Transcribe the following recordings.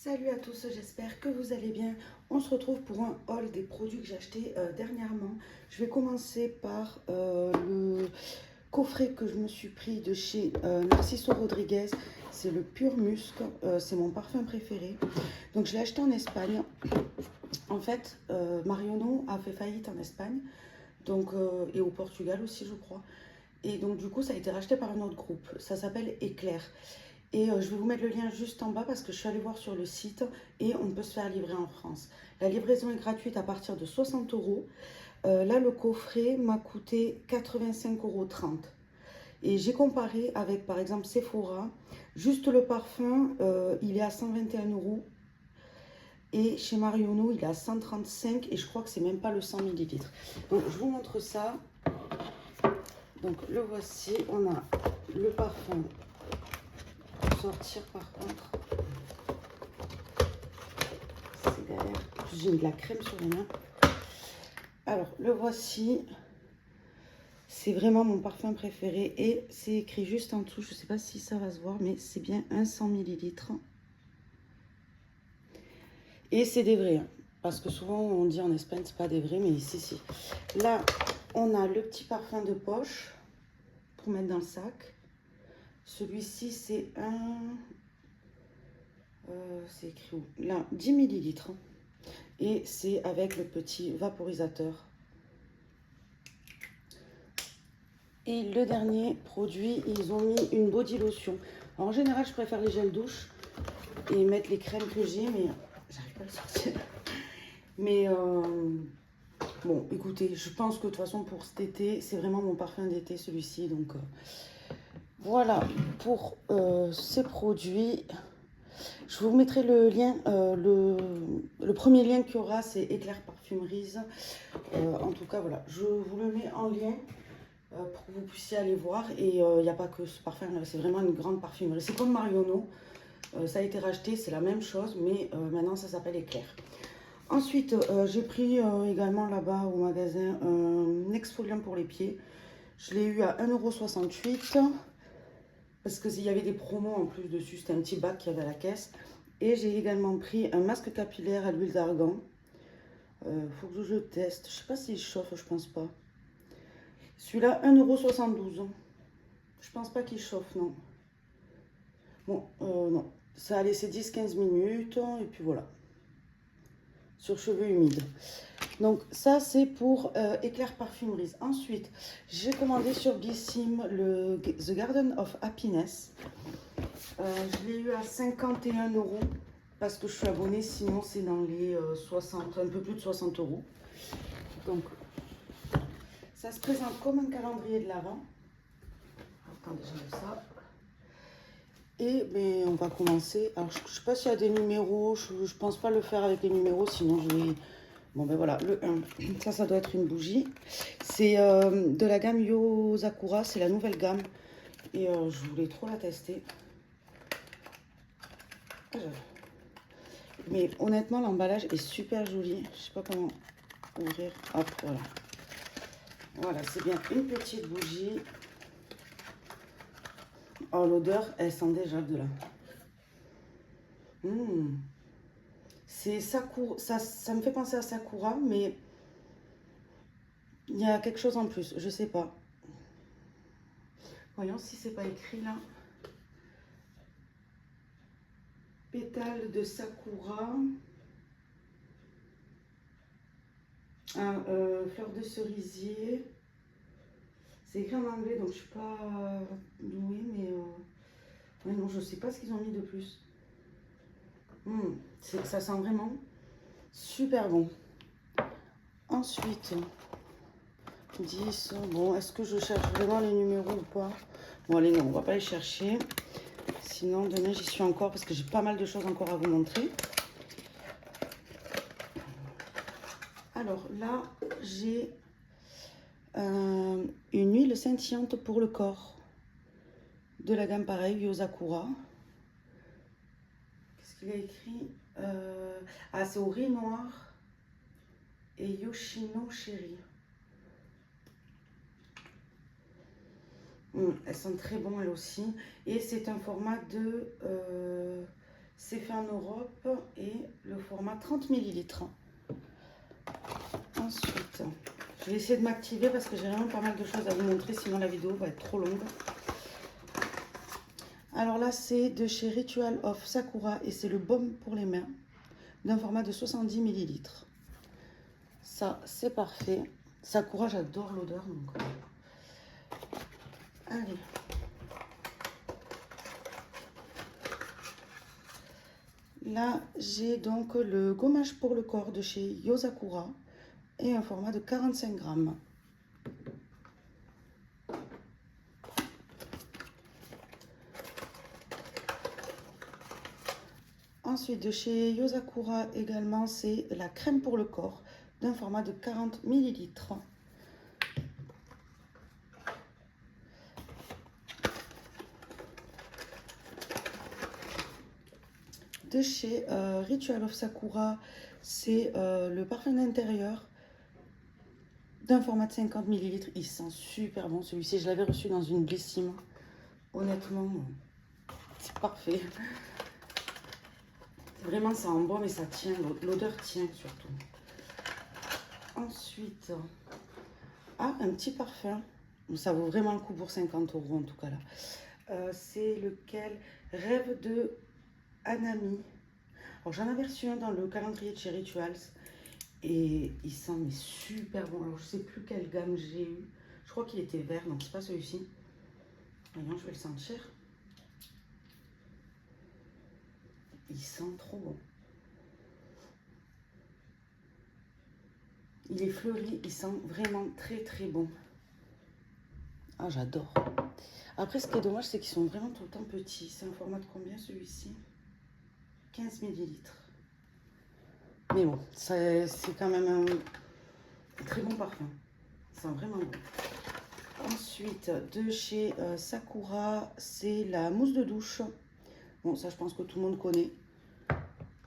Salut à tous, j'espère que vous allez bien. On se retrouve pour un haul des produits que j'ai achetés dernièrement. Je vais commencer par le coffret que je me suis pris de chez Narciso Rodriguez. C'est le Pur Musc, c'est mon parfum préféré. Donc je l'ai acheté en Espagne. En fait, Marionneau a fait faillite en Espagne donc, et au Portugal aussi je crois. Et donc du coup ça a été racheté par un autre groupe. Ça s'appelle Éclair. Et je vais vous mettre le lien juste en bas parce que je suis allée voir sur le site et on peut se faire livrer en France. La livraison est gratuite à partir de 60 euros. Là, le coffret m'a coûté 85,30 €. Et j'ai comparé avec, par exemple, Sephora. Juste le parfum, il est à 121 euros. Et chez Marionneau, il est à 135 et je crois que c'est même pas le 100 millilitres. Donc, je vous montre ça. Donc, le voici. On a le parfum. Sortir par contre. C'est galère. J'ai mis de la crème sur les mains. Alors, le voici. C'est vraiment mon parfum préféré. Et c'est écrit juste en dessous. Je ne sais pas si ça va se voir, mais c'est bien un 100 millilitres. Et c'est des vrais. Hein, parce que souvent, on dit en Espagne, c'est pas des vrais, mais ici, si. Là, on a le petit parfum de poche pour mettre dans le sac. Celui-ci, c'est un... c'est écrit où? Là, 10 millilitres. Et c'est avec le petit vaporisateur. Et le dernier produit, ils ont mis une body lotion. Alors, en général, je préfère les gels douche et mettre les crèmes que j'ai, mais j'arrive pas à le sortir. Mais bon, écoutez, je pense que de toute façon, pour cet été, c'est vraiment mon parfum d'été, celui-ci. Donc, voilà pour ces produits. Je vous mettrai le lien, le premier lien qu'il y aura, c'est Éclair Parfumeries. En tout cas, voilà, je vous le mets en lien pour que vous puissiez aller voir. Et il n'y a pas que ce parfum, c'est vraiment une grande parfumerie. C'est comme Marionneau, ça a été racheté, c'est la même chose, mais maintenant ça s'appelle Éclair. Ensuite, j'ai pris également là-bas au magasin un exfoliant pour les pieds. Je l'ai eu à 1,68 € parce qu'il y avait des promos en plus dessus. C'était un petit bac qu'il y avait à la caisse. Et j'ai également pris un masque capillaire à l'huile d'argan. Faut que je le teste. Je sais pas s'il chauffe, je pense pas. Celui-là, 1,72 €. Je pense pas qu'il chauffe, non. Bon, non. Ça a laissé 10-15 minutes. Et puis voilà. Sur cheveux humides. Donc ça c'est pour Éclair Parfumeries. Ensuite, j'ai commandé sur Blissim le The Garden of Happiness. Je l'ai eu à 51 € parce que je suis abonnée, sinon c'est dans les 60, un peu plus de 60 €. Donc ça se présente comme un calendrier de l'Avent. Attendez, j'enlève ça. Et ben, on va commencer. Alors je ne sais pas s'il y a des numéros, je pense pas le faire avec les numéros, sinon je vais... Bon ben voilà, le 1, ça doit être une bougie. C'est de la gamme Yo Sakura, c'est la nouvelle gamme. Et je voulais trop la tester. Mais honnêtement, l'emballage est super joli. Je sais pas comment ouvrir. Hop, voilà. Voilà, c'est bien une petite bougie. Oh, l'odeur, elle sent déjà de là. C'est Sakura, ça me fait penser à Sakura, mais il y a quelque chose en plus, je sais pas. Voyons si c'est pas écrit là. Pétales de Sakura. Fleur de cerisier. C'est écrit en anglais, donc je suis pas douée, mais ouais, non, je sais pas ce qu'ils ont mis de plus. Ça sent vraiment super bon. Ensuite, 10. Bon, est-ce que je cherche vraiment les numéros ou pas? Bon, allez, non, on va pas les chercher. Sinon, demain, j'y suis encore parce que j'ai pas mal de choses encore à vous montrer. Alors là, j'ai une huile scintillante pour le corps. De la gamme pareil, Yo Sakura. Qu'est-ce qu'il a écrit? Ah, c'est au riz noir et Yoshino Chéri. Elles sont très bonnes elles aussi. Et c'est un format de C'est fait en Europe et le format 30 ml. Ensuite, je vais essayer de m'activer parce que j'ai vraiment pas mal de choses à vous montrer, sinon la vidéo va être trop longue. Alors là, c'est de chez Ritual of Sakura et c'est le baume pour les mains d'un format de 70 ml. Ça, c'est parfait. Sakura, j'adore l'odeur. Donc, allez. Là, j'ai donc le gommage pour le corps de chez Yosakura et un format de 45 grammes. Ensuite, de chez Yosakura également, c'est la crème pour le corps d'un format de 40 ml. De chez Ritual of Sakura, c'est le parfum d'intérieur d'un format de 50 ml. Il sent super bon celui-ci. Je l'avais reçu dans une Bellissime. Honnêtement, c'est parfait. Vraiment, ça sent bon, mais ça tient. L'odeur tient surtout. Ensuite, un petit parfum. Ça vaut vraiment le coup pour 50 € en tout cas là. C'est lequel? Rêve de Hanami. Alors j'en avais reçu un dans le calendrier de chez Rituals et il sent mais super bon. Alors je sais plus quelle gamme j'ai eu. Je crois qu'il était vert, donc c'est pas celui-ci. Voyons, je vais le sentir. Il sent trop bon. Il est fleuri, il sent vraiment très très bon. Ah, j'adore. Après, ce qui est dommage, c'est qu'ils sont vraiment tout le temps petits. C'est un format de combien celui-ci? 15 ml. Mais bon, c'est quand même un très bon parfum. Ça sent vraiment bon. Ensuite, de chez Sakura, c'est la mousse de douche. Bon, ça, je pense que tout le monde connaît.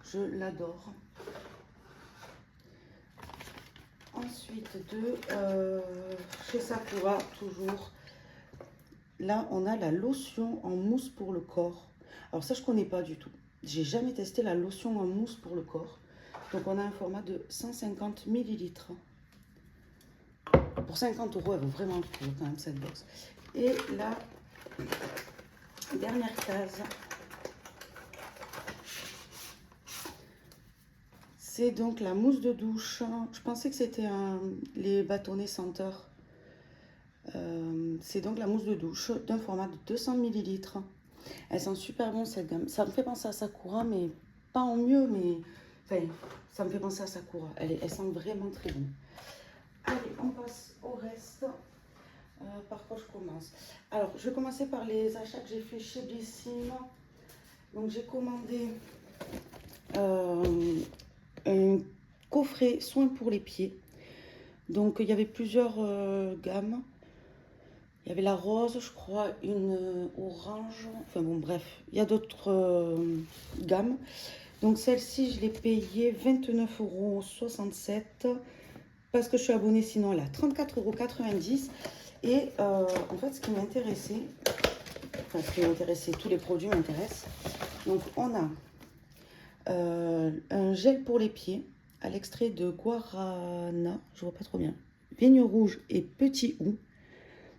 Je l'adore. Ensuite, de chez Sakura, toujours. Là, on a la lotion en mousse pour le corps. Alors ça, je connais pas du tout. J'ai jamais testé la lotion en mousse pour le corps. Donc, on a un format de 150 ml. Pour 50 €, elle vaut vraiment le coup quand même cette box. Et la dernière case, c'est donc la mousse de douche. Je pensais que c'était les bâtonnets senteurs. C'est donc la mousse de douche d'un format de 200 ml. Elle sent super bon cette gamme. Ça me fait penser à Sakura, mais pas en mieux, mais enfin, ça me fait penser à Sakura. Elle sent vraiment très bon. Allez, on passe au reste. Par quoi je commence? Alors, je vais commencer par les achats que j'ai fait chez Bellissime. Donc, j'ai commandé un coffret soins pour les pieds. Donc, il y avait plusieurs gammes. Il y avait la rose, je crois, une orange. Enfin bon, bref, il y a d'autres gammes. Donc celle-ci, je l'ai payée 29,67 € parce que je suis abonnée, sinon elle est à 34,90 €. Et en fait, ce qui m'intéressait, tous les produits m'intéressent. Donc on a un gel pour les pieds à l'extrait de guarana, je vois pas trop bien, vigne rouge et petit hou.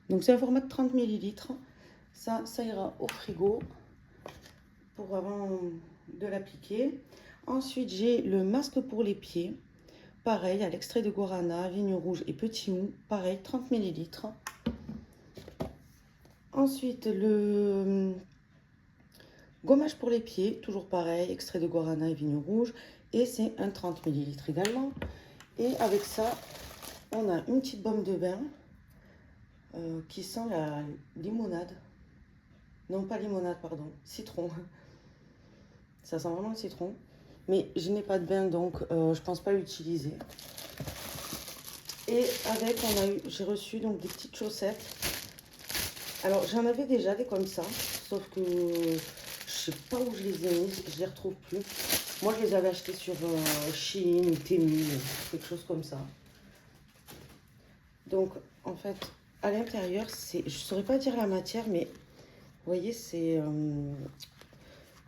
Donc c'est un format de 30 ml. Ça ira au frigo pour avant de l'appliquer. Ensuite, j'ai le masque pour les pieds. Pareil, à l'extrait de guarana, vigne rouge et petit hou. Pareil, 30 ml. Ensuite, le gommage pour les pieds. Toujours pareil, extrait de guarana et vigne rouge. Et c'est un 30 ml également. Et avec ça, on a une petite baume de bain. Qui sent la limonade. Non, pas limonade, pardon. Citron. Ça sent vraiment le citron. Mais je n'ai pas de bain, donc je pense pas l'utiliser. Et avec, j'ai reçu donc des petites chaussettes. Alors, j'en avais déjà des comme ça. Sauf que je sais pas où je les ai mis. Je les retrouve plus. Moi, je les avais achetées sur Shein ou Temu, quelque chose comme ça. Donc, en fait, à l'intérieur, je ne saurais pas dire la matière, mais vous voyez, c'est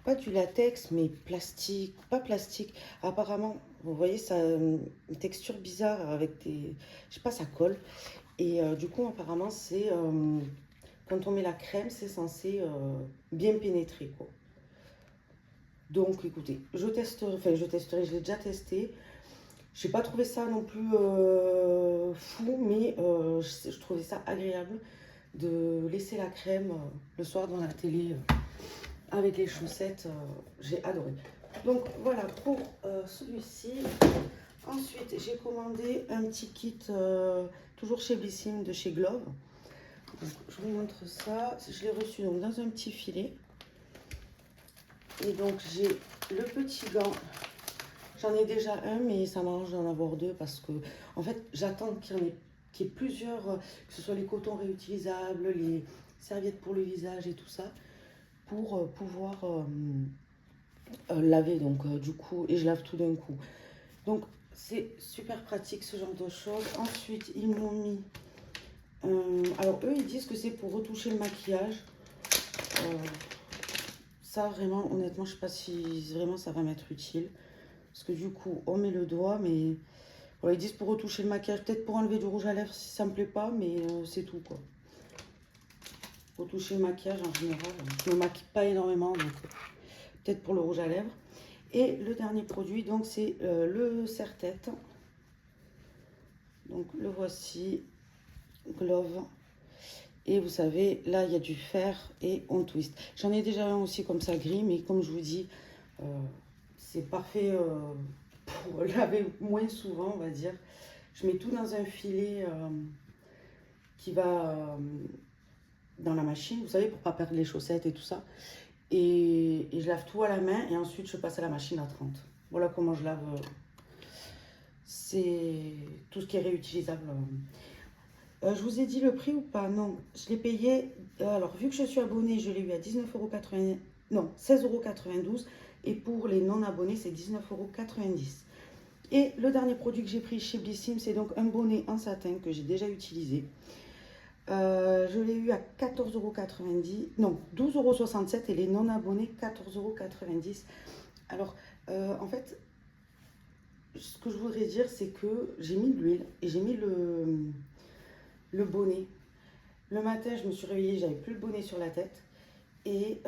pas du latex, mais plastique, pas plastique. Apparemment, vous voyez, ça a une texture bizarre avec des... Je sais pas, ça colle. Et du coup, apparemment, c'est... quand on met la crème, c'est censé bien pénétrer, quoi. Donc, écoutez, je testerai, je l'ai déjà testé. Je n'ai pas trouvé ça non plus fou, mais je trouvais ça agréable de laisser la crème le soir dans la télé avec les chaussettes. J'ai adoré. Donc voilà pour celui-ci. Ensuite, j'ai commandé un petit kit toujours chez Blissim de chez Glove. Donc, je vous montre ça. Je l'ai reçu donc, dans un petit filet. Et donc j'ai le petit gant. J'en ai déjà un, mais ça m'arrange d'en avoir deux parce que, en fait, j'attends qu'il y ait plusieurs, que ce soit les cotons réutilisables, les serviettes pour le visage et tout ça, pour pouvoir laver. Donc, du coup, et je lave tout d'un coup. Donc, c'est super pratique ce genre de choses. Ensuite, ils m'ont mis. Alors, eux, ils disent que c'est pour retoucher le maquillage. Ça, vraiment, honnêtement, je ne sais pas si vraiment ça va m'être utile. Parce que du coup, on met le doigt, mais voilà, ils disent pour retoucher le maquillage, peut-être pour enlever du rouge à lèvres si ça me plaît pas, mais c'est tout quoi. Retoucher le maquillage en général, je me maquille pas énormément, donc peut-être pour le rouge à lèvres. Et le dernier produit, donc c'est le serre-tête. Donc le voici, Glove. Et vous savez, là il y a du fer et on twist. J'en ai déjà un aussi comme ça gris, mais comme je vous dis, c'est parfait pour laver moins souvent, on va dire. Je mets tout dans un filet qui va dans la machine, vous savez, pour pas perdre les chaussettes et tout ça. Et je lave tout à la main et ensuite je passe à la machine à 30. Voilà comment je lave. C'est tout ce qui est réutilisable. Je vous ai dit le prix ou pas? Non, je l'ai payé. Alors, vu que je suis abonnée, je l'ai eu à 19,90 €. Non, 16,92 €. Et pour les non-abonnés, c'est 19,90 €. Et le dernier produit que j'ai pris chez Blissim, c'est donc un bonnet en satin que j'ai déjà utilisé. Je l'ai eu à 14,90 €, non, 12,67 € et les non-abonnés 14,90 €. Alors, en fait, ce que je voudrais dire, c'est que j'ai mis de l'huile et j'ai mis le bonnet. Le matin, je me suis réveillée, j'avais plus le bonnet sur la tête et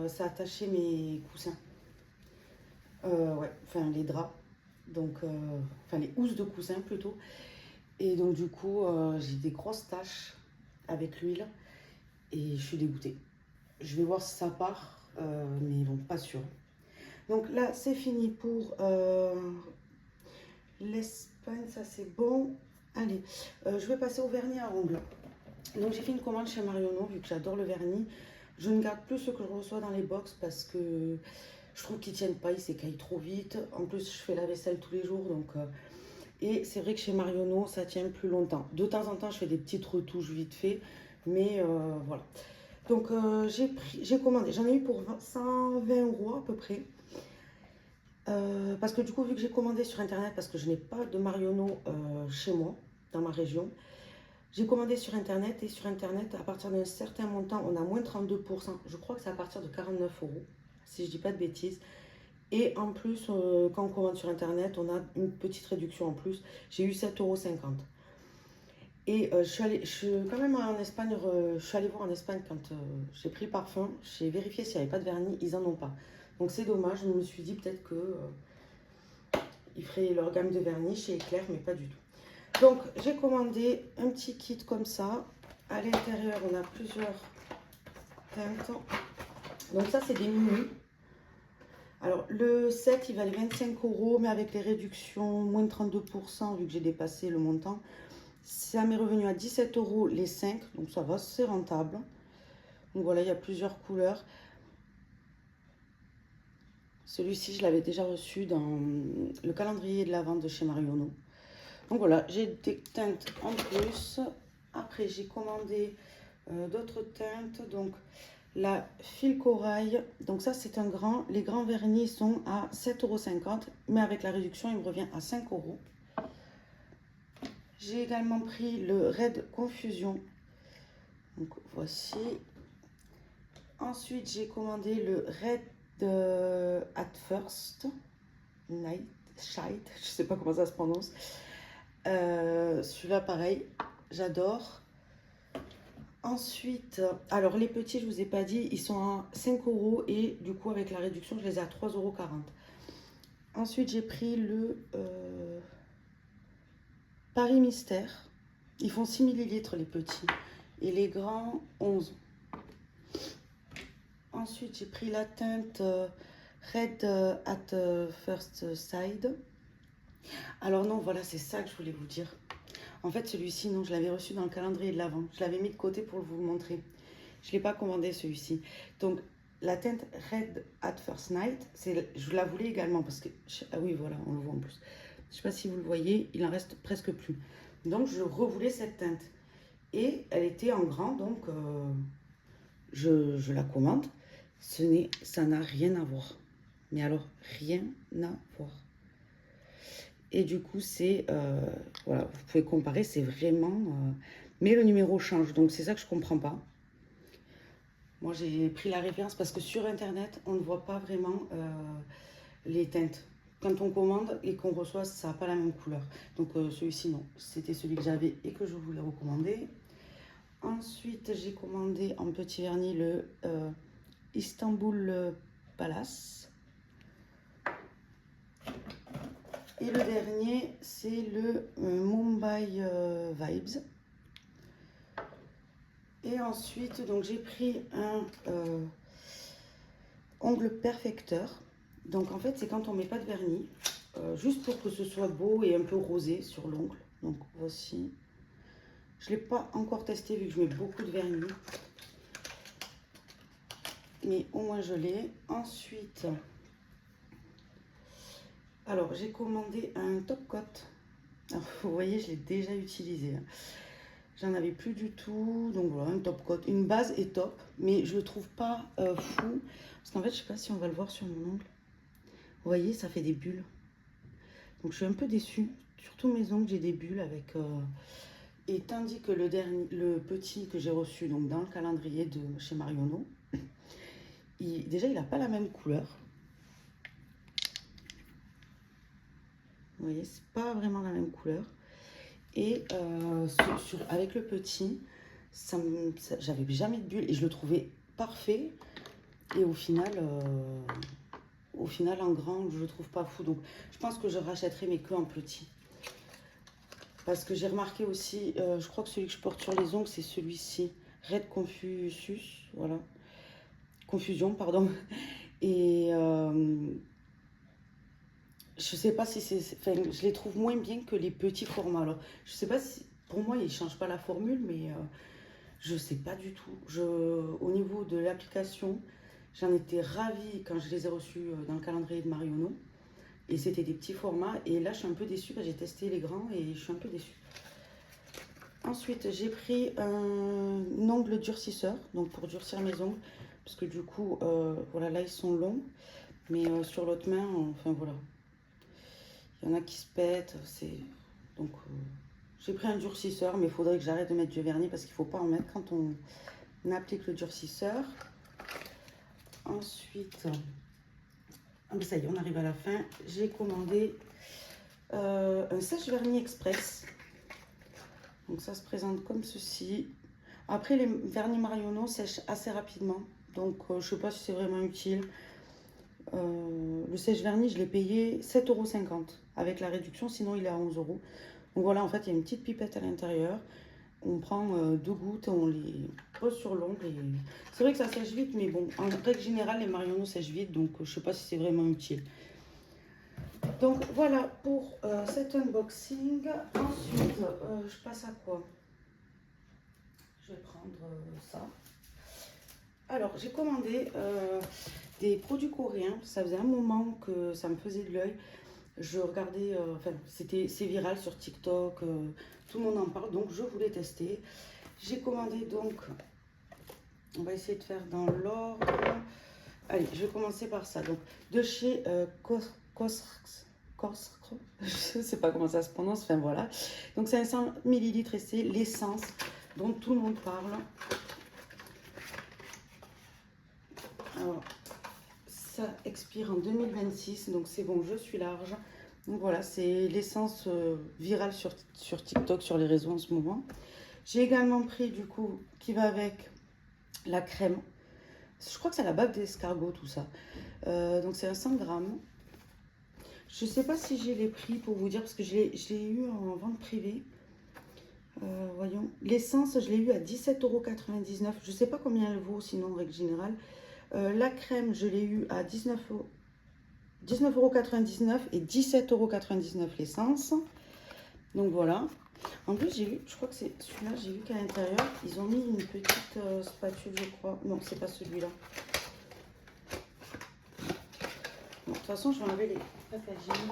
ça attachait mes coussins. Ouais, enfin les draps, donc, enfin les housses de coussins plutôt. Et donc du coup, j'ai des grosses taches avec l'huile et je suis dégoûtée. Je vais voir si ça part, mais bon, pas sûr. Donc là, c'est fini pour l'Espagne, ça c'est bon. Allez, je vais passer au vernis à ongles. Donc j'ai fait une commande chez Marionneau, vu que j'adore le vernis. Je ne garde plus ce que je reçois dans les box parce que je trouve qu'ils tiennent pas, ils s'écaillent trop vite. En plus, je fais la vaisselle tous les jours, donc... et c'est vrai que chez Marionneau, ça tient plus longtemps. De temps en temps, je fais des petites retouches vite fait, mais voilà. Donc j'ai commandé, j'en ai eu pour 120 € à peu près. Parce que du coup, vu que j'ai commandé sur internet, parce que je n'ai pas de Marionneau chez moi, dans ma région, j'ai commandé sur internet et sur internet, à partir d'un certain montant, on a moins 32%. Je crois que c'est à partir de 49 €, si je dis pas de bêtises. Et en plus, quand on commande sur internet, on a une petite réduction en plus. J'ai eu 7,50 €. Et je suis quand même en Espagne, je suis allée voir en Espagne quand j'ai pris le parfum. J'ai vérifié s'il n'y avait pas de vernis, ils n'en ont pas. Donc c'est dommage, je me suis dit peut-être que ils feraient leur gamme de vernis chez Eclair, mais pas du tout. Donc j'ai commandé un petit kit comme ça. À l'intérieur, on a plusieurs teintes. Donc ça, c'est des mini. Alors le set, il valait 25 €, mais avec les réductions, moins de 32%, vu que j'ai dépassé le montant. Ça m'est revenu à 17 € les 5, donc ça va, c'est rentable. Donc voilà, il y a plusieurs couleurs. Celui-ci, je l'avais déjà reçu dans le calendrier de la vente de chez Marionneau. Donc voilà, j'ai des teintes en plus. Après, j'ai commandé d'autres teintes. Donc la fil corail. Donc ça, c'est un grand. Les grands vernis sont à 7,50 €. Mais avec la réduction, il me revient à 5 €. J'ai également pris le Red Confusion. Donc voici. Ensuite, j'ai commandé le Red At First Night, Shite, je sais pas comment ça se prononce. Celui-là, pareil, j'adore. Ensuite, alors les petits, je vous ai pas dit, ils sont à 5 € et du coup, avec la réduction, je les ai à 3,40 €. Ensuite, j'ai pris le Paris Mystère. Ils font 6 ml les petits et les grands 11. Ensuite, j'ai pris la teinte Red at First Side. Alors non, voilà, c'est ça que je voulais vous dire. En fait, celui-ci, non, je l'avais reçu dans le calendrier de l'Avent. Je l'avais mis de côté pour vous le montrer. Je ne l'ai pas commandé, celui-ci. Donc, la teinte Red at First Night, je la voulais également parce que... Ah oui, voilà, on le voit en plus. Je ne sais pas si vous le voyez, il en reste presque plus. Donc, je revoulais cette teinte. Et elle était en grand, donc je la commande. Ça n'a rien à voir. Mais alors, rien à voir. Et du coup, c'est... voilà, vous pouvez comparer, c'est vraiment... mais le numéro change, donc c'est ça que je ne comprends pas. Moi, j'ai pris la référence parce que sur Internet, on ne voit pas vraiment les teintes. Quand on commande et qu'on reçoit, ça n'a pas la même couleur. Donc celui-ci, non. C'était celui que j'avais et que je voulais recommander. Ensuite, j'ai commandé en petit vernis le Istanbul Palace. Et le dernier, c'est le Mumbai Vibes. Et ensuite, donc j'ai pris un ongle perfecteur. Donc en fait, c'est quand on met pas de vernis, juste pour que ce soit beau et un peu rosé sur l'ongle. Donc voici. Je ne l'ai pas encore testé vu que je mets beaucoup de vernis. Mais au moins je l'ai. Ensuite, alors j'ai commandé un top coat. Alors, vous voyez, je l'ai déjà utilisé. J'en avais plus du tout. Donc voilà, un top coat. Une base est top, mais je le trouve pas fou. Parce qu'en fait, je sais pas si on va le voir sur mon ongle. Vous voyez, ça fait des bulles. Donc je suis un peu déçue. Sur tous mes ongles, j'ai des bulles avec... Et tandis que le petit que j'ai reçu donc dans le calendrier de chez Marionneau, déjà, il n'a pas la même couleur. Vous voyez, c'est pas vraiment la même couleur. Et avec le petit, j'avais jamais de bulles et je le trouvais parfait. Et au final, en grand, je le trouve pas fou. Donc, je pense que je rachèterai mais que en petit. Parce que j'ai remarqué aussi, je crois que celui que je porte sur les ongles, c'est celui-ci. Red Confusus, voilà. Confusion, pardon. Et je sais pas si c'est... Enfin, je les trouve moins bien que les petits formats. Alors, je sais pas si... Pour moi, ils ne changent pas la formule, mais je sais pas du tout. Au niveau de l'application, j'en étais ravie quand je les ai reçus dans le calendrier de Marionneau. Et c'était des petits formats. Et là, je suis un peu déçue. J'ai testé les grands et je suis un peu déçue. Ensuite, j'ai pris un ongle durcisseur. Donc, pour durcir mes ongles. Parce que du coup, voilà, là, ils sont longs. Mais sur l'autre main, enfin, voilà. Il y en a qui se pètent. Donc, j'ai pris un durcisseur. Mais il faudrait que j'arrête de mettre du vernis. Parce qu'il ne faut pas en mettre quand on applique le durcisseur. Ensuite... ça y est, on arrive à la fin. J'ai commandé un sèche-vernis express. Donc ça se présente comme ceci. Après, les vernis Marionneau sèchent assez rapidement. Donc je ne sais pas si c'est vraiment utile. Le sèche-vernis, je l'ai payé 7,50 € avec la réduction. Sinon, il est à 11 €. Donc voilà, en fait, il y a une petite pipette à l'intérieur. On prend 2 gouttes, on les pose sur l'ongle. C'est vrai que ça sèche vite, mais bon, en règle générale, les Marionneau sèchent vite, donc je ne sais pas si c'est vraiment utile. Donc voilà pour cet unboxing. Ensuite, je passe à quoi? Je vais prendre ça. Alors, j'ai commandé des produits coréens. Ça faisait un moment que ça me faisait de l'œil. Je regardais, enfin, c'est viral sur TikTok, tout le monde en parle, donc je voulais tester. J'ai commandé donc, on va essayer de faire dans l'ordre. Allez, je vais commencer par ça. Donc, de chez je ne sais pas comment ça se prononce, enfin voilà. Donc, c'est un 100 ml et c'est l'essence dont tout le monde parle. Alors, ça expire en 2026, donc c'est bon, je suis large. Donc voilà, c'est l'essence virale sur TikTok, sur les réseaux en ce moment. J'ai également pris du coup, qui va avec la crème. Je crois que c'est la bave d'escargot tout ça. Donc c'est à 100 grammes. Je sais pas si j'ai les prix pour vous dire, parce que je l'ai eu en vente privée. Voyons, l'essence, je l'ai eu à 17,99 €. Je sais pas combien elle vaut sinon en règle générale. La crème, je l'ai eu à 19,99 € et 17,99 € l'essence. Donc voilà. En plus, j'ai vu, je crois que c'est celui-là, j'ai vu qu'à l'intérieur, ils ont mis une petite spatule, je crois. Non, c'est pas celui-là. Bon, de toute façon, je vais enlever les packaging.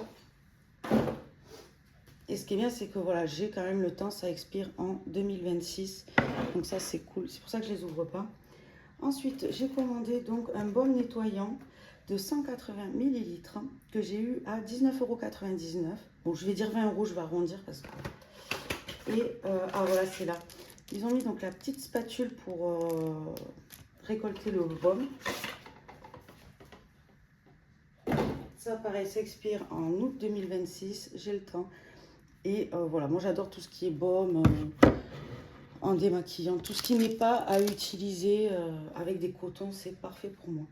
Et ce qui est bien, c'est que voilà, j'ai quand même le temps, ça expire en 2026. Donc ça, c'est cool. C'est pour ça que je les ouvre pas. Ensuite, j'ai commandé donc un baume nettoyant de 180 ml que j'ai eu à 19,99 €. Bon, je vais dire 20 €, je vais arrondir parce que... Et, ah voilà, c'est là. Ils ont mis donc la petite spatule pour récolter le baume. Ça, pareil, s'expire en août 2026. J'ai le temps. Et voilà, moi j'adore tout ce qui est baume, en démaquillant. Tout ce qui n'est pas à utiliser avec des cotons, c'est parfait pour moi.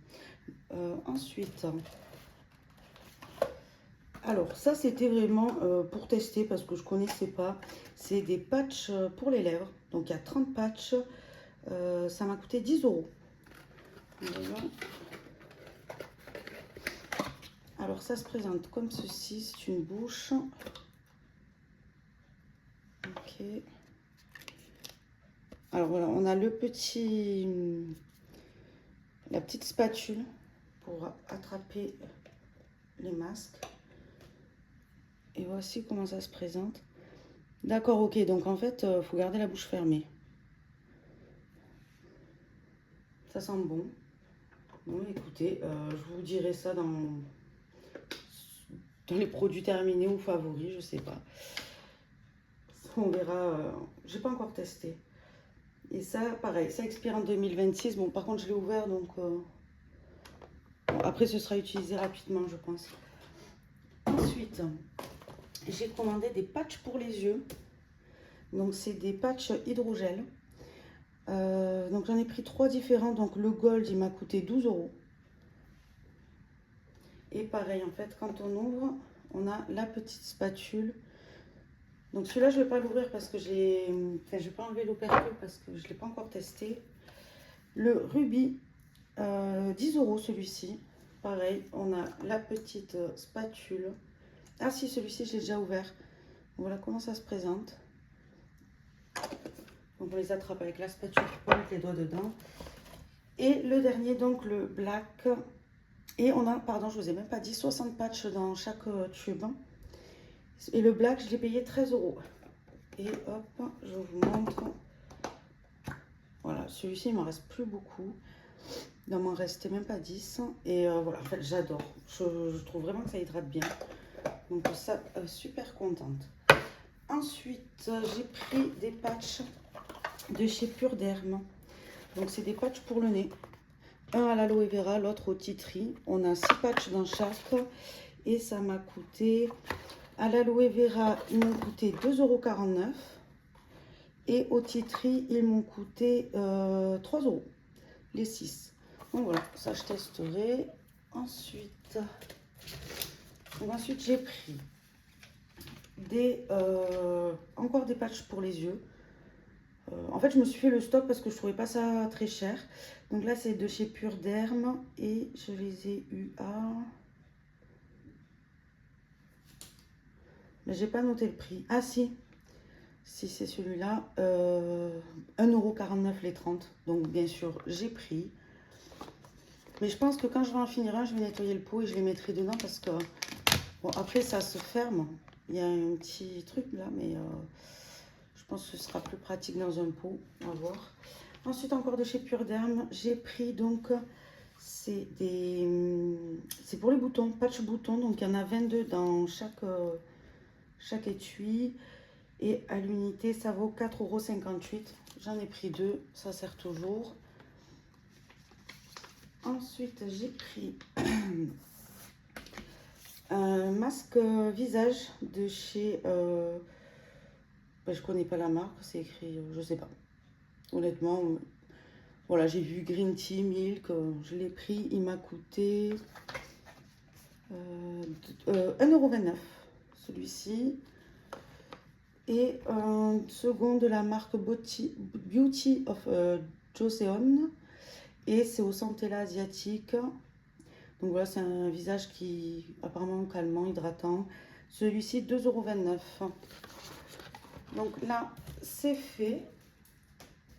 Ensuite, alors ça c'était vraiment pour tester parce que je connaissais pas. C'est des patchs pour les lèvres. Donc il y a 30 patchs. Ça m'a coûté 10 €. Voilà. Alors ça se présente comme ceci. C'est une bouche. Ok. Alors voilà, on a la petite spatule pour attraper les masques. Et voici comment ça se présente. D'accord, ok, donc en fait, il faut garder la bouche fermée. Ça sent bon. Bon, écoutez, je vous dirai ça dans les produits terminés ou favoris, je sais pas. On verra, j'ai pas encore testé. Et ça, pareil, ça expire en 2026. Bon, par contre, je l'ai ouvert, donc... bon, après, ce sera utilisé rapidement, je pense. Ensuite, j'ai commandé des patchs pour les yeux. Donc, c'est des patchs hydrogel. Donc, j'en ai pris 3 différents. Donc, le gold, il m'a coûté 12 €. Et pareil, en fait, quand on ouvre, on a la petite spatule. Donc celui-là, je ne vais pas l'ouvrir parce que j'ai... Enfin, je ne vais pas enlever l'opercule parce que je ne l'ai pas encore testé. Le rubis, 10 € celui-ci. Pareil, on a la petite spatule. Ah si, celui-ci, je l'ai déjà ouvert. Voilà comment ça se présente. Donc on les attrape avec la spatule pour mettre les doigts dedans. Et le dernier, donc le black. Et on a, pardon, je ne vous ai même pas dit, 60 patchs dans chaque tube. Et le black, je l'ai payé 13 €. Et hop, je vous montre. Voilà, celui-ci, il m'en reste plus beaucoup. Il m'en restait même pas 10. Et voilà, en fait, j'adore. Je trouve vraiment que ça hydrate bien. Donc ça, super contente. Ensuite, j'ai pris des patchs de chez Pure Derme. Donc c'est des patchs pour le nez. Un à l'aloe vera, l'autre au tea tree. On a 6 patchs dans chaque. Et ça m'a coûté... À l'aloe vera, ils m'ont coûté 2,49 €. Et au tea tree, ils m'ont coûté 3 €. Les 6. Donc voilà, ça je testerai. Ensuite j'ai pris encore des patchs pour les yeux. En fait, je me suis fait le stock parce que je trouvais pas ça très cher. Donc là, c'est de chez Pure Derme et je les ai eu à... Mais j'ai pas noté le prix. Ah si, si c'est celui-là, 1,49 € les 30. Donc bien sûr, j'ai pris. Mais je pense que quand je vais en finir un, je vais nettoyer le pot et je les mettrai dedans parce que... Bon, après, ça se ferme. Il y a un petit truc là, mais je pense que ce sera plus pratique dans un pot. On va voir. Ensuite, encore de chez Pure Derme, j'ai pris donc... C'est pour les boutons, patch boutons. Donc, il y en a 22 dans chaque étui. Et à l'unité, ça vaut 4,58 €. J'en ai pris 2. Ça sert toujours. Ensuite, j'ai pris un masque visage de chez... je connais pas la marque, c'est écrit, je sais pas. Honnêtement, voilà, j'ai vu Green Tea Milk, je l'ai pris, il m'a coûté 1,29 € celui-ci. Et un second de la marque Beauty of Joseon. Et c'est au Centella asiatique. Donc voilà, c'est un visage qui apparemment calmant, hydratant. Celui-ci, 2,29 €. Donc là, c'est fait.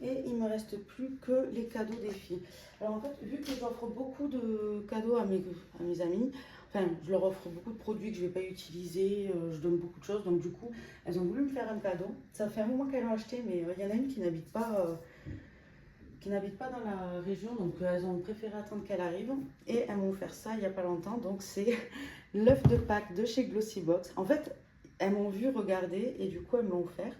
Et il ne me reste plus que les cadeaux des filles. Alors en fait, vu que j'offre beaucoup de cadeaux à mes amis, enfin, je leur offre beaucoup de produits que je ne vais pas utiliser, je donne beaucoup de choses. Donc du coup, elles ont voulu me faire un cadeau. Ça fait un moment qu'elles l'ont acheté, mais il y en a une qui n'habite pas dans la région. Donc elles ont préféré attendre qu'elle arrive. Et elles m'ont offert ça il n'y a pas longtemps. Donc c'est l'œuf de Pâques de chez Glossybox. En fait, elles m'ont vu regarder et du coup, elles me l'ont offert.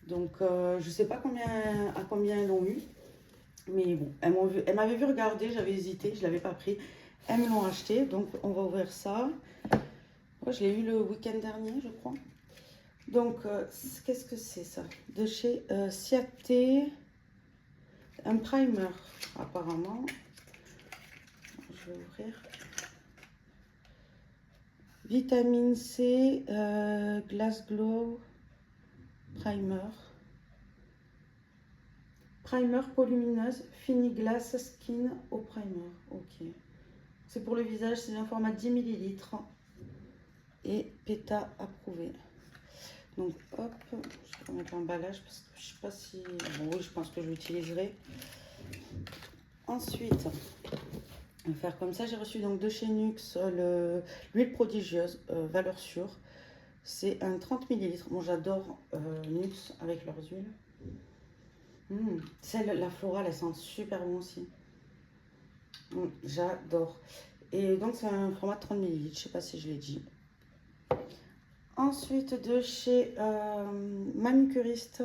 Donc, je ne sais pas à combien elles l'ont eu. Mais bon, elles m'avaient vu regarder, j'avais hésité, je ne l'avais pas pris. Elles me l'ont acheté, donc on va ouvrir ça. Moi, je l'ai eu le week-end dernier, je crois. Donc, qu'est-ce que c'est ça? De chez Ciaté, un primer, apparemment. Je vais ouvrir. Vitamine C, Glass Glow, primer. Primer peau lumineuse, Fini Glass Skin au primer. Ok. C'est pour le visage, c'est un format 10 ml. Et PETA approuvé. Donc hop, je vais remettre l'emballage parce que je sais pas si... Bon oui, je pense que je l'utiliserai. Ensuite, on va faire comme ça. J'ai reçu donc de chez Nuxe l'huile prodigieuse, valeur sûre. C'est un 30 ml. Bon, j'adore Nuxe avec leurs huiles. La florale, elle sent super bon aussi. J'adore. Et donc, c'est un format de 30 ml. Je sais pas si je l'ai dit. Ensuite, de chez Manucuriste,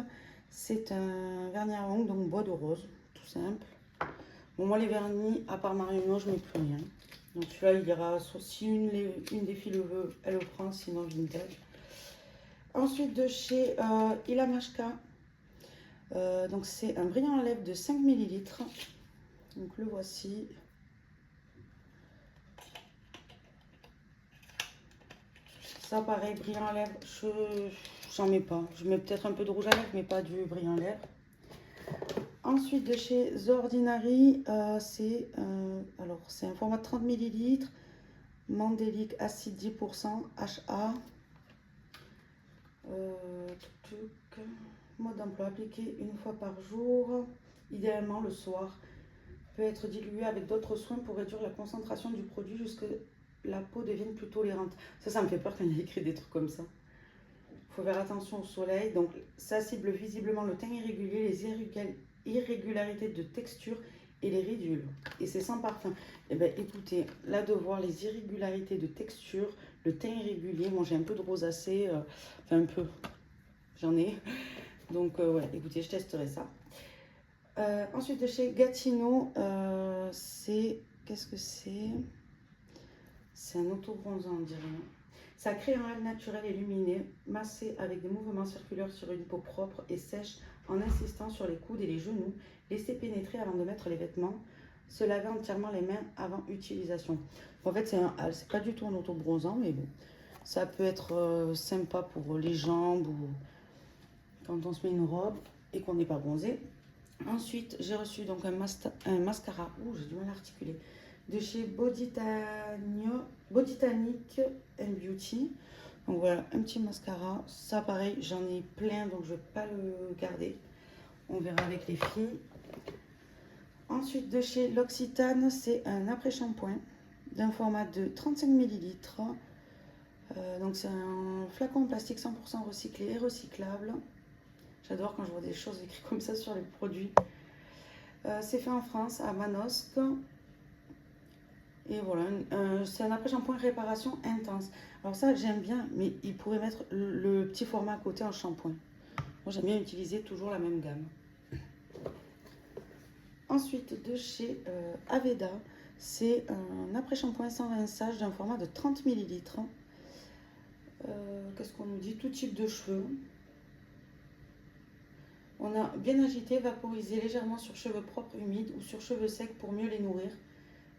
c'est un vernis à ongles, donc bois de rose, tout simple. Bon, moi, les vernis, à part Marionneau, je ne mets plus rien. Donc, celui-là, il ira, si une des filles le veut, elle le prend, sinon vintage. Ensuite, de chez Ilamashka, donc c'est un brillant à lèvres de 5 ml. Donc, le voici. Ça, pareil, brillant à lèvres, j'en mets pas. Je mets peut-être un peu de rouge à lèvres, mais pas du brillant à lèvres. Ensuite, de chez The Ordinary, c'est un format de 30 ml. Mandélique acide 10%, HA. Mode d'emploi, appliqué une fois par jour, idéalement le soir. Peut être dilué avec d'autres soins pour réduire la concentration du produit jusqu'à la peau devienne plus tolérante. Ça me fait peur quand il y a écrit des trucs comme ça. Il faut faire attention au soleil. Donc, ça cible visiblement le teint irrégulier, les irrégularités de texture et les ridules. Et c'est sans parfum. Eh bien, écoutez, là, de voir les irrégularités de texture, le teint irrégulier, moi, j'ai un peu de rosacée. Enfin, un peu. J'en ai. Donc, ouais, écoutez, je testerai ça. Ensuite, de chez Gatineau, qu'est-ce que c'est? C'est un auto-bronzant, on dirait. Ça crée un gel naturel et lumineux, massé avec des mouvements circulaires sur une peau propre et sèche en insistant sur les coudes et les genoux. Laissez pénétrer avant de mettre les vêtements. Se laver entièrement les mains avant utilisation. En fait, c'est pas du tout un auto-bronzant, mais bon. Ça peut être sympa pour les jambes ou quand on se met une robe et qu'on n'est pas bronzé. Ensuite, j'ai reçu donc un mascara. J'ai du mal à articuler. De chez Boditanic and Beauty. Donc voilà, un petit mascara. Ça, pareil, j'en ai plein, donc je ne vais pas le garder. On verra avec les filles. Ensuite, de chez L'Occitane, c'est un après-shampoing d'un format de 35 ml. Donc c'est un flacon en plastique 100% recyclé et recyclable. J'adore quand je vois des choses écrites comme ça sur les produits. C'est fait en France, à Manosque. Et voilà, c'est un après-shampoing réparation intense. Alors ça, j'aime bien, mais il pourrait mettre le petit format à côté en shampoing. Moi, j'aime bien utiliser toujours la même gamme. Ensuite, de chez Aveda, c'est un après-shampoing sans rinçage d'un format de 30 ml. Qu'est-ce qu'on nous dit? Tout type de cheveux. On a bien agité, vaporisé légèrement sur cheveux propres, humides ou sur cheveux secs pour mieux les nourrir.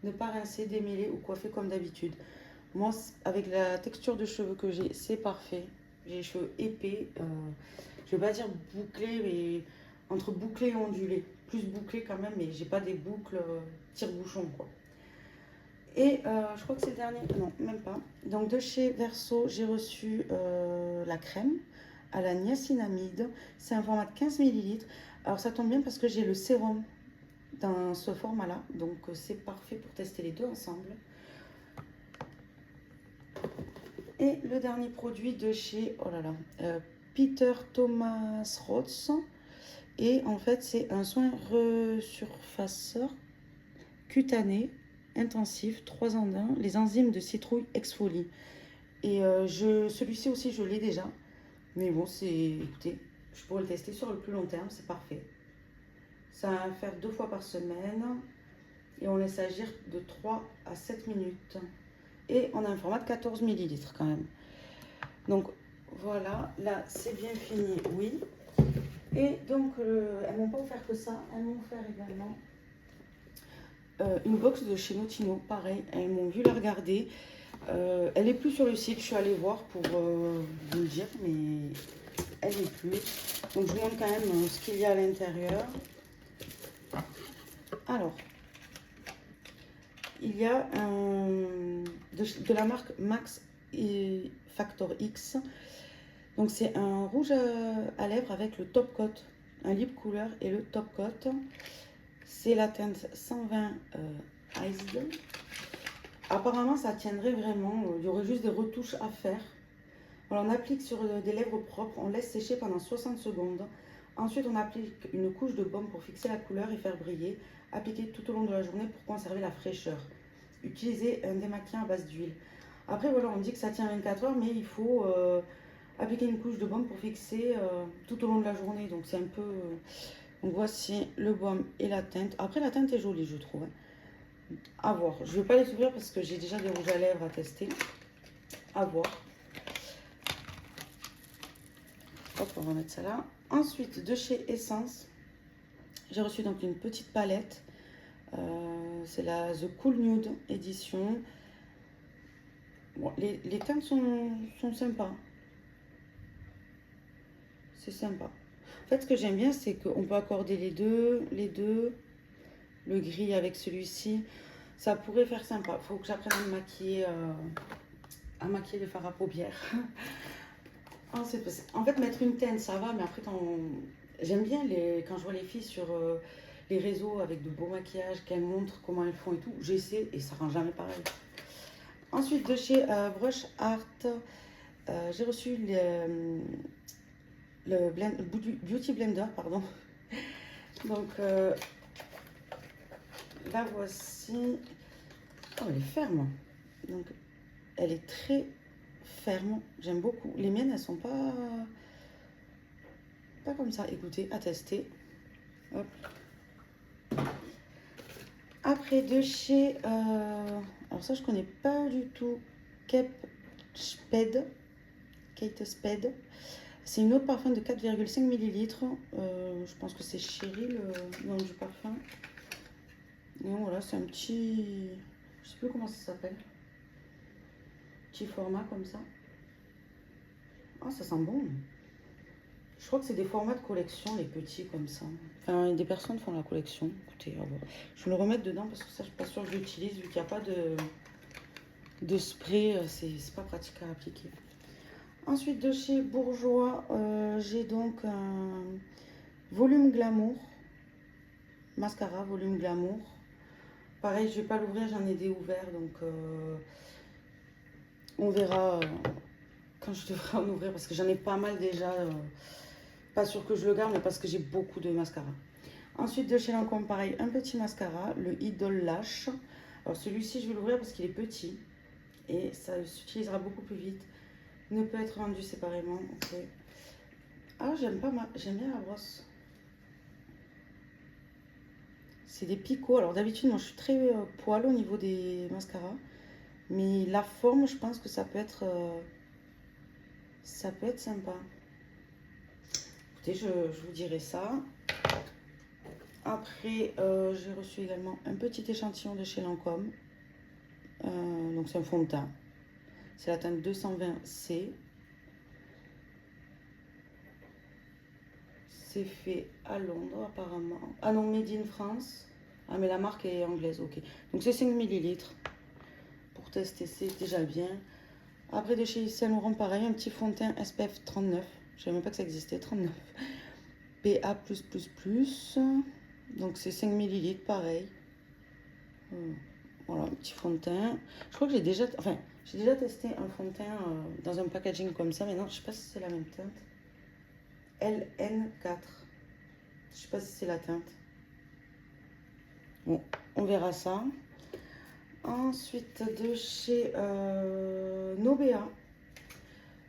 Ne pas rincer, démêler ou coiffer comme d'habitude. Moi, avec la texture de cheveux que j'ai, c'est parfait. J'ai les cheveux épais. Je ne vais pas dire bouclés, mais entre bouclés et ondulés. Plus bouclés quand même, mais j'ai pas des boucles tire-bouchon, quoi. Et je crois que c'est le dernier. Non, même pas. Donc, de chez Verso, j'ai reçu la crème à la niacinamide. C'est un format de 15 ml. Alors, ça tombe bien parce que j'ai le sérum dans ce format-là. Donc, c'est parfait pour tester les deux ensemble. Et le dernier produit de chez, oh là là, Peter Thomas Roth. Et en fait, c'est un soin resurfaceur cutané intensif, 3 en 1, les enzymes de citrouille exfolie. Et celui-ci aussi, je l'ai déjà. Mais bon, écoutez, je pourrais le tester sur le plus long terme, c'est parfait. Ça va faire 2 fois par semaine. Et on laisse agir de 3 à 7 minutes. Et on a un format de 14 ml quand même. Donc voilà, là c'est bien fini, oui. Et donc elles m'ont pas offert que ça, elles m'ont offert également une box de chez Notino, pareil. Elles m'ont vu la regarder. Elle est plus sur le site, je suis allée voir pour vous le dire, mais elle n'est plus. Donc je vous montre quand même ce qu'il y a à l'intérieur. Alors, il y a de la marque Max Factor X. Donc c'est un rouge à lèvres avec le top coat, un lip couleur et le top coat. C'est la teinte 120 Iced. Apparemment ça tiendrait vraiment, il y aurait juste des retouches à faire. Alors, on applique sur des lèvres propres, on laisse sécher pendant 60 secondes. Ensuite on applique une couche de baume pour fixer la couleur et faire briller. Appliquer tout au long de la journée pour conserver la fraîcheur. Utilisez un démaquillant à base d'huile. Après voilà, on dit que ça tient 24 heures, mais il faut appliquer une couche de baume pour fixer tout au long de la journée. Donc c'est un peu... Donc voici le baume et la teinte. Après la teinte est jolie, je trouve. À voir. Je ne vais pas les ouvrir parce que j'ai déjà des rouges à lèvres à tester. À voir. Hop, on va mettre ça là. Ensuite, de chez Essence, j'ai reçu donc une petite palette. C'est la The Cool Nude édition. Bon, les teintes sont sympas. C'est sympa. En fait, ce que j'aime bien, c'est qu'on peut accorder les deux. Le gris avec celui-ci. Ça pourrait faire sympa. Il faut que j'apprenne à maquiller le fard à paupières. En fait, mettre une teinte, ça va. Mais après, j'aime bien quand je vois les filles sur les réseaux avec de beaux maquillages, qu'elles montrent comment elles font et tout. J'essaie et ça rend jamais pareil. Ensuite, de chez Brush Art, j'ai reçu le Beauty Blender, pardon. Donc, la voici. Oh, elle est ferme. Donc, elle est très ferme. J'aime beaucoup. Les miennes, elles sont pas comme ça. Écoutez, à tester. Hop. Après, de chez... alors ça, je connais pas du tout. Kate Spade. C'est une eau de parfum de 4,5 ml. Je pense que c'est Chéri, le nom du parfum. Et voilà, c'est un petit... Je sais plus comment ça s'appelle. Petit format comme ça. Ah, ça sent bon. Je crois que c'est des formats de collection, les petits comme ça. Enfin, des personnes font la collection. Écoutez, je vais le remettre dedans parce que ça, je suis pas sûre que je l'utilise vu qu'il n'y a pas de spray. C'est pas pratique à appliquer. Ensuite, de chez Bourjois, j'ai donc un Volume Glamour. Mascara Volume Glamour. Pareil, je vais pas l'ouvrir, j'en ai des ouverts. Donc, on verra quand je devrais en ouvrir parce que j'en ai pas mal déjà. Pas sûr que je le garde, mais parce que j'ai beaucoup de mascara. Ensuite, de chez Lancôme, pareil, un petit mascara, le Idol Lash. Alors, celui-ci, je vais l'ouvrir parce qu'il est petit et ça s'utilisera beaucoup plus vite. Il ne peut être vendu séparément. Ok. Ah, j'aime bien la brosse. C'est des picots. Alors d'habitude, moi je suis très poil au niveau des mascaras. Mais la forme, je pense que ça peut être sympa. Écoutez, je vous dirai ça. Après, j'ai reçu également un petit échantillon de chez Lancôme. Donc c'est un fond de teint. C'est la teinte 220C. C'est fait à Londres apparemment. Ah non, Made in France. Ah mais la marque est anglaise, ok. Donc c'est 5 ml. Pour tester, c'est déjà bien. Après de chez Saint Laurent, pareil, un petit fond de teint SPF 39. Je savais même pas que ça existait, 39. PA+++. Donc c'est 5 ml, pareil. Voilà, un petit fond de teint. Je crois que j'ai déjà testé un fond de teint dans un packaging comme ça, mais non, je sais pas si c'est la même teinte. LN4. Je sais pas si c'est la teinte. Bon, on verra ça. Ensuite, de chez Nobea.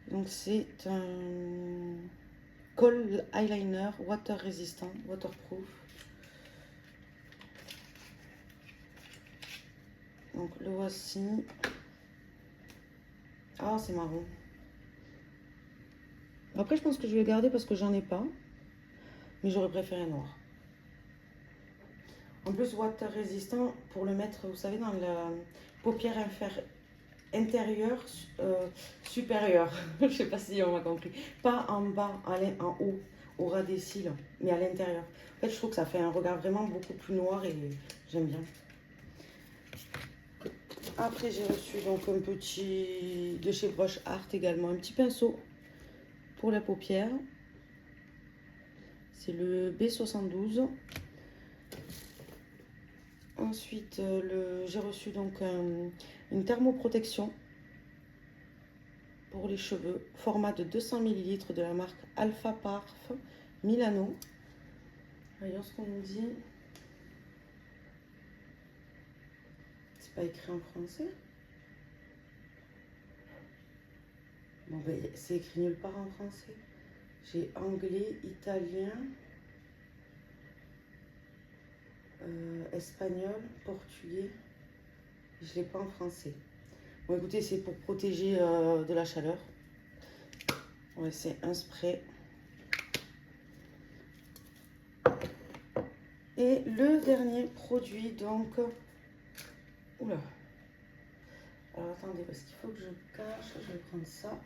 Donc, c'est un Kohl eyeliner water résistant, waterproof. Donc, le voici. Ah, c'est marron. Après, je pense que je vais le garder parce que j'en ai pas. Mais j'aurais préféré noir. En plus, water résistant, pour le mettre, vous savez, dans la paupière intérieure, supérieure. Je sais pas si on m'a compris. Pas en bas, en haut, au ras des cils, mais à l'intérieur. En fait, je trouve que ça fait un regard vraiment beaucoup plus noir et j'aime bien. Après, j'ai reçu donc un petit de chez Brush Art également, un petit pinceau pour la paupière. C'est le B72. Ensuite, j'ai reçu donc une thermoprotection pour les cheveux, format de 200 ml de la marque Alpha Parf Milano. Voyons ce qu'on nous dit. C'est pas écrit en français. Bon, ben, c'est écrit nulle part en français. J'ai anglais, italien, espagnol, portugais. Je ne l'ai pas en français. Bon, écoutez, c'est pour protéger de la chaleur. Ouais, c'est un spray. Et le dernier produit, donc... Oula. Alors, attendez, parce qu'il faut que je cache. Je vais prendre ça.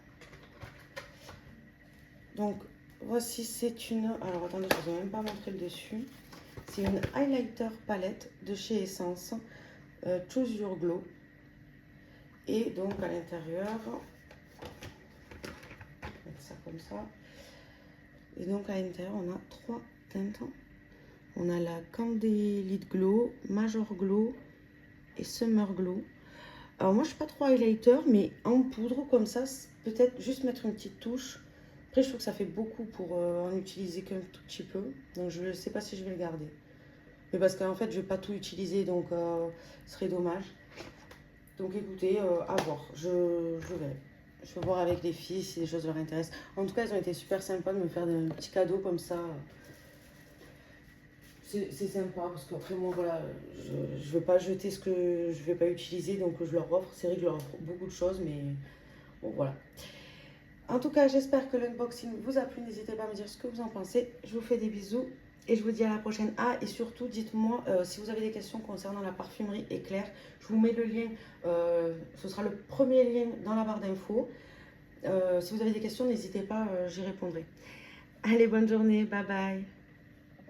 Donc, voici, c'est une... Alors, attendez, je ne vous ai même pas montré le dessus. C'est une highlighter palette de chez Essence. Choose Your Glow. Et donc, à l'intérieur... Mettre ça comme ça. Et donc, à l'intérieur, on a 3 teintes. On a la Candélite Glow, Major Glow et Summer Glow. Alors moi je suis pas trop highlighter, mais en poudre comme ça, peut-être juste mettre une petite touche. Après je trouve que ça fait beaucoup pour en utiliser qu'un tout petit peu. Donc je ne sais pas si je vais le garder. Mais parce qu'en fait je vais pas tout utiliser, donc ce serait dommage. Donc écoutez, à voir, je verrai. Je vais voir avec les filles si les choses leur intéressent. En tout cas elles ont été super sympas de me faire des petits cadeaux comme ça. C'est sympa parce qu'après moi voilà, je ne veux pas jeter ce que je ne vais pas utiliser, donc je leur offre. C'est vrai que je leur offre beaucoup de choses, mais bon voilà. En tout cas, j'espère que l'unboxing vous a plu. N'hésitez pas à me dire ce que vous en pensez. Je vous fais des bisous et je vous dis à la prochaine. Ah, et surtout, dites-moi si vous avez des questions concernant la parfumerie Éclair. Je vous mets le lien, ce sera le premier lien dans la barre d'infos. Si vous avez des questions, n'hésitez pas, j'y répondrai. Allez, bonne journée, bye bye.